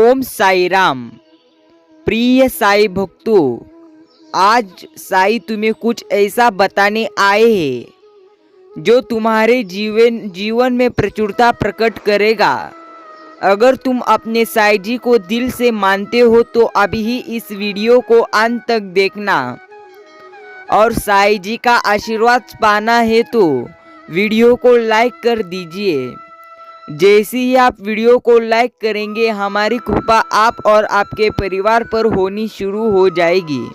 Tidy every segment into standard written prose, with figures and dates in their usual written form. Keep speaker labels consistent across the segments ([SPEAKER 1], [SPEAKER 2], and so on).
[SPEAKER 1] ओम साई राम। प्रिय साई भक्तों, आज साई तुम्हें कुछ ऐसा बताने आए हैं जो तुम्हारे जीवन में प्रचुरता प्रकट करेगा। अगर तुम अपने साई जी को दिल से मानते हो तो अभी ही इस वीडियो को अंत तक देखना, और साई जी का आशीर्वाद पाना है तो वीडियो को लाइक कर दीजिए। जैसे ही आप वीडियो को लाइक करेंगे, हमारी कृपा आप और आपके परिवार पर होनी शुरू हो जाएगी।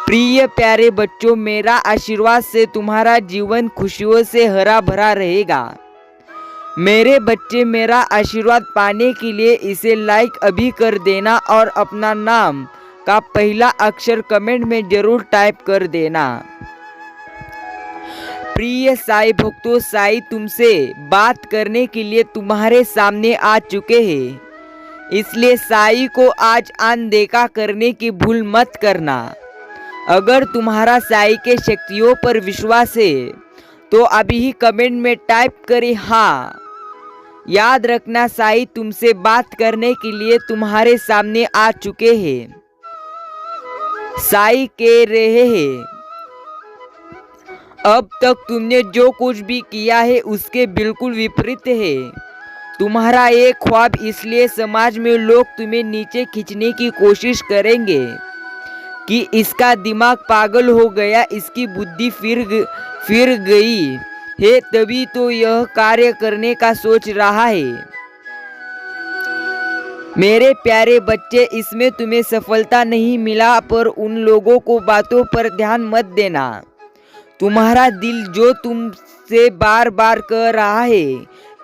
[SPEAKER 1] प्रिय प्यारे बच्चों, मेरा आशीर्वाद से तुम्हारा जीवन खुशियों से हरा भरा रहेगा। मेरे बच्चे, मेरा आशीर्वाद पाने के लिए इसे लाइक अभी कर देना और अपना नाम का पहला अक्षर कमेंट में जरूर टाइप कर देना। प्रिय साई भक्तों, साई तुमसे बात करने के लिए तुम्हारे सामने आ चुके हैं, इसलिए साई को आज अनदेखा करने की भूल मत करना। अगर तुम्हारा साई के शक्तियों पर विश्वास है तो अभी ही कमेंट में टाइप करें हाँ। याद रखना, साई तुमसे बात करने के लिए तुम्हारे सामने आ चुके हैं। साई कह रहे हैं, अब तक तुमने जो कुछ भी किया है उसके बिल्कुल विपरीत है। तुम्हारा ये ख्वाब, इसलिए समाज में लोग तुम्हें नीचे खींचने की कोशिश करेंगे कि इसका दिमाग पागल हो गया, इसकी बुद्धि फिर गई है, तभी तो यह कार्य करने का सोच रहा है। मेरे प्यारे बच्चे, इसमें तुम्हें सफलता नहीं मिला, पर उन लोगों को बातों पर ध्यान मत देना। तुम्हारा दिल जो तुमसे बार बार कह रहा है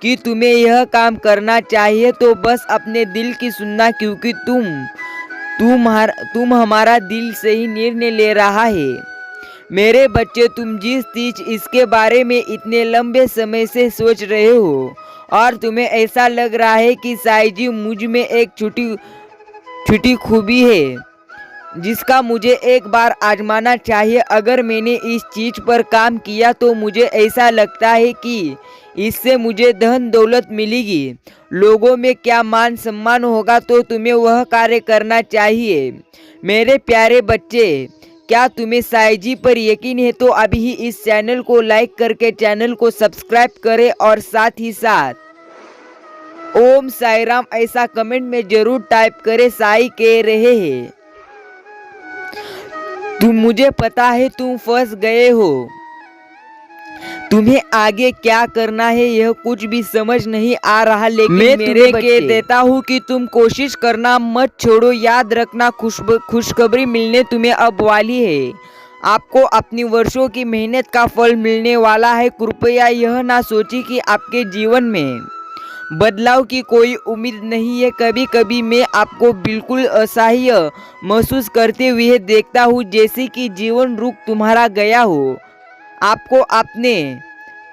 [SPEAKER 1] कि तुम्हें यह काम करना चाहिए, तो बस अपने दिल की सुनना, क्योंकि तुम हमारा दिल से ही निर्णय ले रहा है। मेरे बच्चे, तुम जिस चीज इसके बारे में इतने लंबे समय से सोच रहे हो और तुम्हें ऐसा लग रहा है कि साई जी मुझ में एक छोटी खूबी है जिसका मुझे एक बार आजमाना चाहिए। अगर मैंने इस चीज पर काम किया तो मुझे ऐसा लगता है कि इससे मुझे धन दौलत मिलेगी, लोगों में क्या मान सम्मान होगा, तो तुम्हें वह कार्य करना चाहिए। मेरे प्यारे बच्चे, क्या तुम्हें साई जी पर यकीन है तो अभी ही इस चैनल को लाइक करके चैनल को सब्सक्राइब करें और साथ ही साथ ओम साई राम ऐसा कमेंट में जरूर टाइप करें। साई कह रहे हैं, मुझे पता है तुम फंस गए हो, तुम्हें आगे क्या करना है यह कुछ भी समझ नहीं आ रहा, लेकिन मैं तुम्हें कह देता हूँ कि तुम कोशिश करना मत छोड़ो। याद रखना, खुशखबरी मिलने तुम्हें अब वाली है। आपको अपनी वर्षों की मेहनत का फल मिलने वाला है। कृपया यह ना सोचिए कि आपके जीवन में बदलाव की कोई उम्मीद नहीं है। कभी कभी मैं आपको बिल्कुल असहाय महसूस करते हुए देखता हूँ, जैसे कि जीवन रुक तुम्हारा गया हो। आपको अपने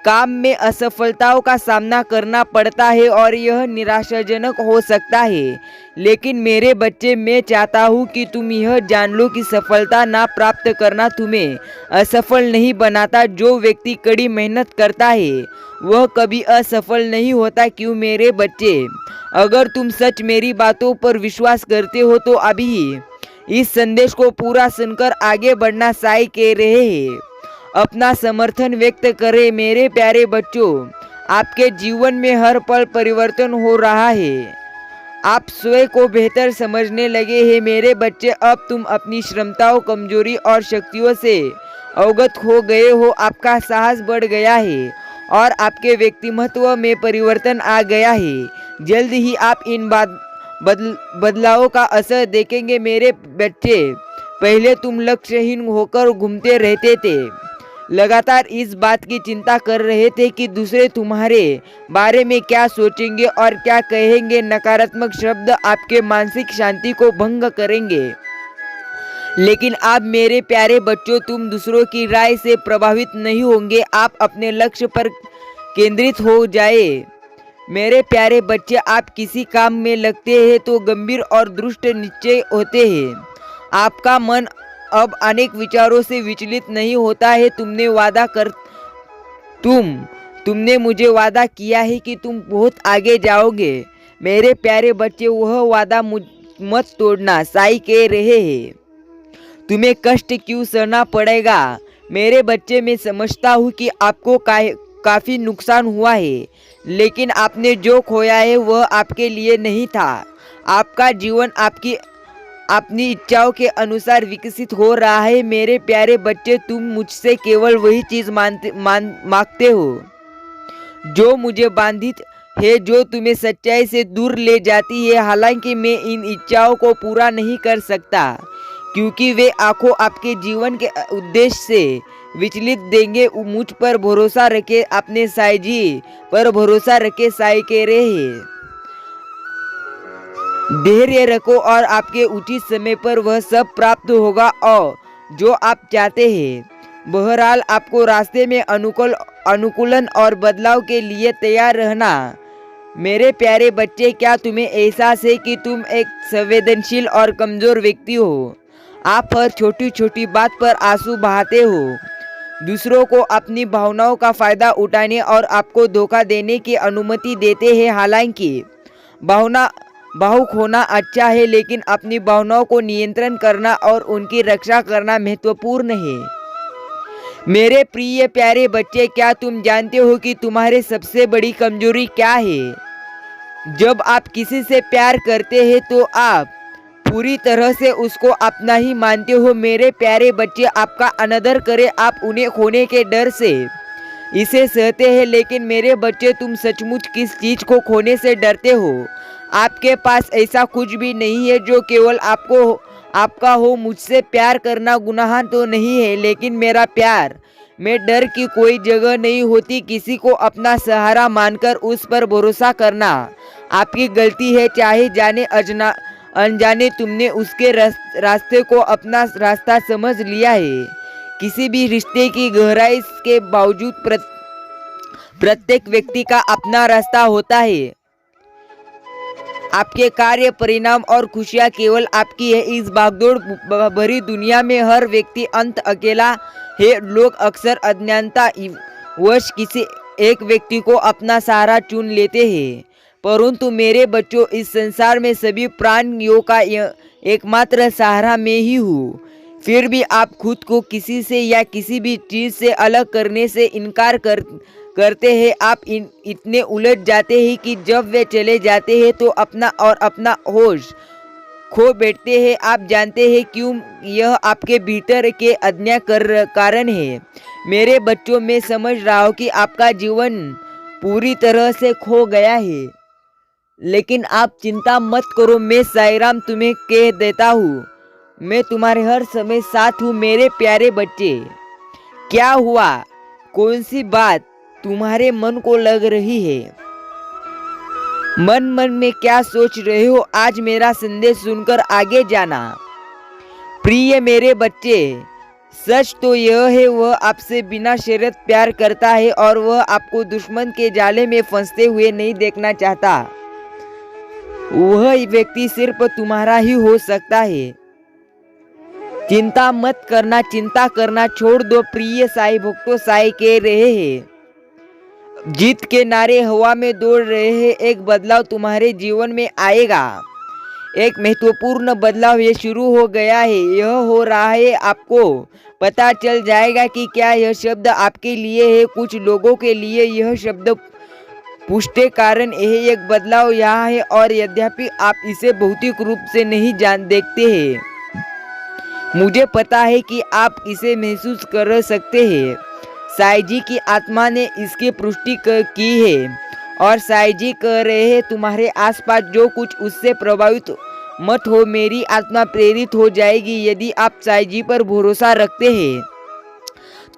[SPEAKER 1] काम में असफलताओं का सामना करना पड़ता है और यह निराशाजनक हो सकता है, लेकिन मेरे बच्चे, मैं चाहता हूँ कि तुम यह जान लो कि सफलता ना प्राप्त करना तुम्हें असफल नहीं बनाता। जो व्यक्ति कड़ी मेहनत करता है वह कभी असफल नहीं होता। क्यों मेरे बच्चे, अगर तुम सच मेरी बातों पर विश्वास करते हो तो अभी इस संदेश को पूरा सुनकर आगे बढ़ना। साई कह रहे हैं, अपना समर्थन व्यक्त करें। मेरे प्यारे बच्चों, आपके जीवन में हर पल परिवर्तन हो रहा है। आप स्वयं को बेहतर समझने लगे हैं। मेरे बच्चे, अब तुम अपनी क्षमताओं, कमजोरी और शक्तियों से अवगत हो गए हो। आपका साहस बढ़ गया है और आपके व्यक्तित्व में परिवर्तन आ गया है। जल्द ही आप इन बदलावों का असर देखेंगे। मेरे बच्चे, पहले तुम लक्ष्यहीन होकर घूमते रहते थे, लगातार इस बात की चिंता कर रहे थे कि दूसरे तुम्हारे बारे में क्या सोचेंगे और क्या कहेंगे। नकारात्मक शब्द आपके मानसिक शांति को भंग करेंगे, लेकिन अब मेरे प्यारे बच्चों, तुम दूसरों की राय से प्रभावित नहीं होंगे। आप अपने लक्ष्य पर केंद्रित हो जाए। मेरे प्यारे बच्चे, आप किसी काम में लगते हैं तो गंभीर और दृढ़ निश्चय होते हैं। आपका मन अब अनेक विचारों से विचलित नहीं होता है। तुमने मुझे वादा किया है कि तुम बहुत आगे जाओगे। मेरे प्यारे बच्चे, वह वादा मत तोड़ना, साई कह रहे हैं। तुम्हें कष्ट क्यों सहना पड़ेगा? मेरे बच्चे, मैं समझता हूँ कि आपको काफ़ी नुकसान हुआ है, लेकिन आपने जो खोया है वह आपके लिए नहीं था। आपका जीवन अपनी इच्छाओं के अनुसार विकसित हो रहा है। मेरे प्यारे बच्चे, तुम मुझसे केवल वही चीज़ मांगते हो जो मुझे बाधित है, जो तुम्हें सच्चाई से दूर ले जाती है। हालांकि मैं इन इच्छाओं को पूरा नहीं कर सकता, क्योंकि वे आंखों आपके जीवन के उद्देश्य से विचलित देंगे। मुझ पर भरोसा रखे, अपने साई जी पर भरोसा रखे, साई कह रहे हैं। धैर्य रखो और आपके उचित समय पर वह सब प्राप्त होगा और जो आप चाहते हैं। बहरहाल, आपको रास्ते में अनुकूलन और बदलाव के लिए तैयार रहना। मेरे प्यारे बच्चे, क्या तुम्हें एहसास है कि तुम एक संवेदनशील और कमज़ोर व्यक्ति हो? आप हर छोटी छोटी बात पर आंसू बहाते हो, दूसरों को अपनी भावनाओं का फ़ायदा उठाने और आपको धोखा देने की अनुमति देते हैं। हालांकि भावुक होना अच्छा है, लेकिन अपनी भावनाओं को नियंत्रण करना और उनकी रक्षा करना महत्वपूर्ण है। मेरे प्रिय प्यारे बच्चे, क्या तुम जानते हो कि तुम्हारी सबसे बड़ी कमजोरी क्या है? जब आप किसी से प्यार करते हैं तो आप पूरी तरह से उसको अपना ही मानते हो। मेरे प्यारे बच्चे, आपका अनादर करें, आप उन्हें खोने के डर से इसे सहते हैं, लेकिन मेरे बच्चे, तुम सचमुच किस चीज़ को खोने से डरते हो? आपके पास ऐसा कुछ भी नहीं है जो केवल आपका हो। मुझसे प्यार करना गुनाह तो नहीं है, लेकिन मेरा प्यार में डर की कोई जगह नहीं होती। किसी को अपना सहारा मानकर उस पर भरोसा करना आपकी गलती है। चाहे जाने अनजाने तुमने उसके रास्ते को अपना रास्ता समझ लिया है। किसी भी रिश्ते की गहराई के बावजूद प्रत्येक व्यक्ति का अपना रास्ता होता है। आपके कार्य, परिणाम और खुशियाँ केवल आपकी है। इस भागदौड़ भरी दुनिया में हर व्यक्ति अंत अकेला है। लोग अक्सर अज्ञानता वश किसी एक व्यक्ति को अपना सहारा चुन लेते हैं, परंतु मेरे बच्चों, इस संसार में सभी प्राणियों का एकमात्र सहारा मैं ही हूँ। फिर भी आप खुद को किसी से या किसी भी चीज़ से अलग करने से इनकार करते हैं। आप इतने उलझ जाते हैं कि जब वे चले जाते हैं तो अपना होश खो बैठते हैं। आप जानते हैं क्यों? यह आपके भीतर के अज्ञान कारण है। मेरे बच्चों, मैं समझ रहा हूँ कि आपका जीवन पूरी तरह से खो गया है, लेकिन आप चिंता मत करो। मैं साईराम तुम्हें कह देता हूँ, मैं तुम्हारे हर समय साथ हूँ। मेरे प्यारे बच्चे, क्या हुआ? कौन सी बात तुम्हारे मन को लग रही है? मन में क्या सोच रहे हो? आज मेरा संदेश सुनकर आगे जाना। प्रिय मेरे बच्चे, सच तो यह है, वह आपसे बिना शर्त प्यार करता है और वह आपको दुश्मन के जाले में फंसते हुए नहीं देखना चाहता। वह व्यक्ति सिर्फ तुम्हारा ही हो सकता है। चिंता मत करना, चिंता करना छोड़ दो। प्रिय साई भक्तों, साई कह रहे हैं, जीत के नारे हवा में दौड़ रहे हैं। एक बदलाव तुम्हारे जीवन में आएगा। एक महत्वपूर्ण बदलाव ये शुरू हो गया है। यह हो रहा है, आपको पता चल जाएगा कि क्या यह शब्द आपके लिए है। कुछ लोगों के लिए यह शब्द पुष्टि कारण यह एक बदलाव यहाँ है, और यद्यपि आप इसे भौतिक रूप से नहीं देखते हैं, मुझे पता है कि आप इसे महसूस कर सकते हैं। साई जी की आत्मा ने इसकी पुष्टि की है, और साई जी कह रहे हैं, तुम्हारे आसपास जो कुछ उससे प्रभावित मत हो। मेरी आत्मा प्रेरित हो जाएगी। यदि आप साई जी पर भरोसा रखते हैं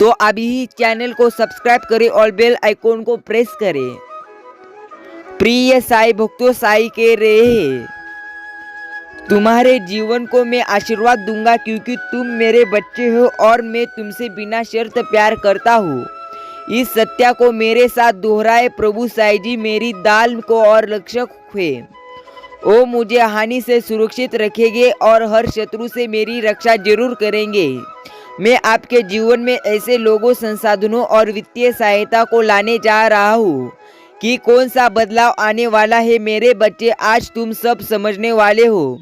[SPEAKER 1] तो अभी ही चैनल को सब्सक्राइब करें और बेल आइकॉन को प्रेस करें। प्रिय साई भक्तों, साई कह रहे हैं, तुम्हारे जीवन को मैं आशीर्वाद दूंगा, क्योंकि तुम मेरे बच्चे हो और मैं तुमसे बिना शर्त प्यार करता हूँ। इस सत्य को मेरे साथ दोहराए। प्रभु साई जी मेरी दाल को और रक्षक हुए। वो मुझे हानि से सुरक्षित रखेंगे और हर शत्रु से मेरी रक्षा जरूर करेंगे। मैं आपके जीवन में ऐसे लोगों, संसाधनों और वित्तीय सहायता को लाने जा रहा हूँ। कि कौन सा बदलाव आने वाला है। मेरे बच्चे, आज तुम सब समझने वाले हो।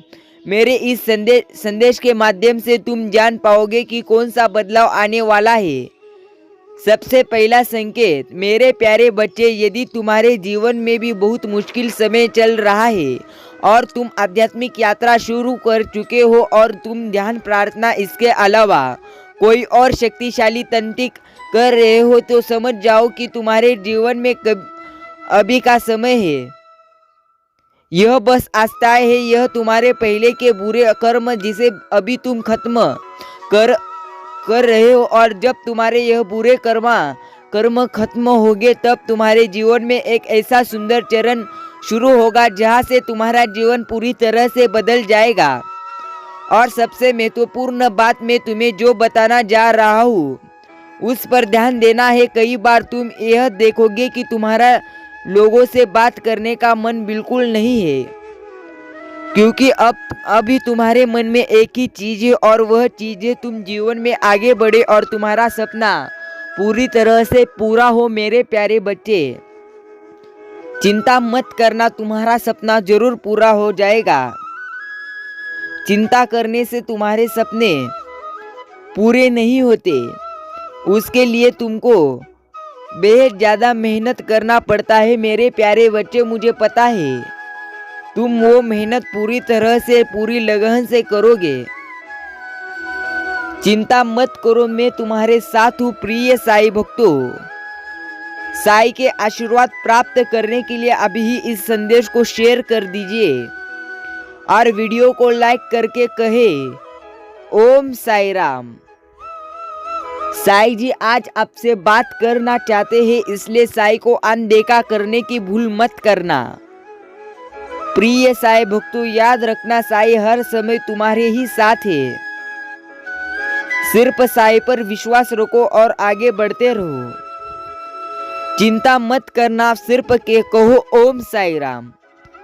[SPEAKER 1] मेरे इस संदेश के माध्यम से तुम जान पाओगे कि कौन सा बदलाव आने वाला है। सबसे पहला संकेत, मेरे प्यारे बच्चे, यदि तुम्हारे जीवन में भी बहुत मुश्किल समय चल रहा है और तुम आध्यात्मिक यात्रा शुरू कर चुके हो और तुम ध्यान, प्रार्थना, इसके अलावा कोई और शक्तिशाली तंत्रिक कर रहे हो, तो समझ जाओ कि तुम्हारे जीवन में अभी का समय है। यह बस आस्था है। यह तुम्हारे पहले के बुरे कर्म जिसे अभी तुम खत्म कर रहे हो, और जब तुम्हारे यह बुरे कर्म खत्म होंगे तब तुम्हारे जीवन में एक ऐसा सुंदर चरण शुरू होगा जहां से तुम्हारा जीवन पूरी तरह से बदल जाएगा। और सबसे महत्वपूर्ण बात, मैं तुम्हें जो बताना जा रहा हूँ उस पर ध्यान देना है। कई बार तुम यह देखोगे कि तुम्हारा लोगों से बात करने का मन बिल्कुल नहीं है, क्योंकि अभी तुम्हारे मन में एक ही चीज है, और वह चीज है तुम जीवन में आगे बढ़े और तुम्हारा सपना पूरी तरह से पूरा हो। मेरे प्यारे बच्चे, चिंता मत करना, तुम्हारा सपना जरूर पूरा हो जाएगा। चिंता करने से तुम्हारे सपने पूरे नहीं होते। उसके लिए तुमको बेहद ज़्यादा मेहनत करना पड़ता है। मेरे प्यारे बच्चे, मुझे पता है तुम वो मेहनत पूरी तरह से, पूरी लगन से करोगे। चिंता मत करो, मैं तुम्हारे साथ हूँ। प्रिय साईं भक्तों, साईं के आशीर्वाद प्राप्त करने के लिए अभी ही इस संदेश को शेयर कर दीजिए और वीडियो को लाइक करके कहे ओम साई राम। साईं जी आज आपसे बात करना चाहते हैं, इसलिए साईं को अनदेखा करने की भूल मत करना। प्रिय साईं भक्तों, याद रखना, साईं हर समय तुम्हारे ही साथ है। सिर्फ साईं पर विश्वास रखो और आगे बढ़ते रहो। चिंता मत करना, सिर्फ कहो ओम साई राम।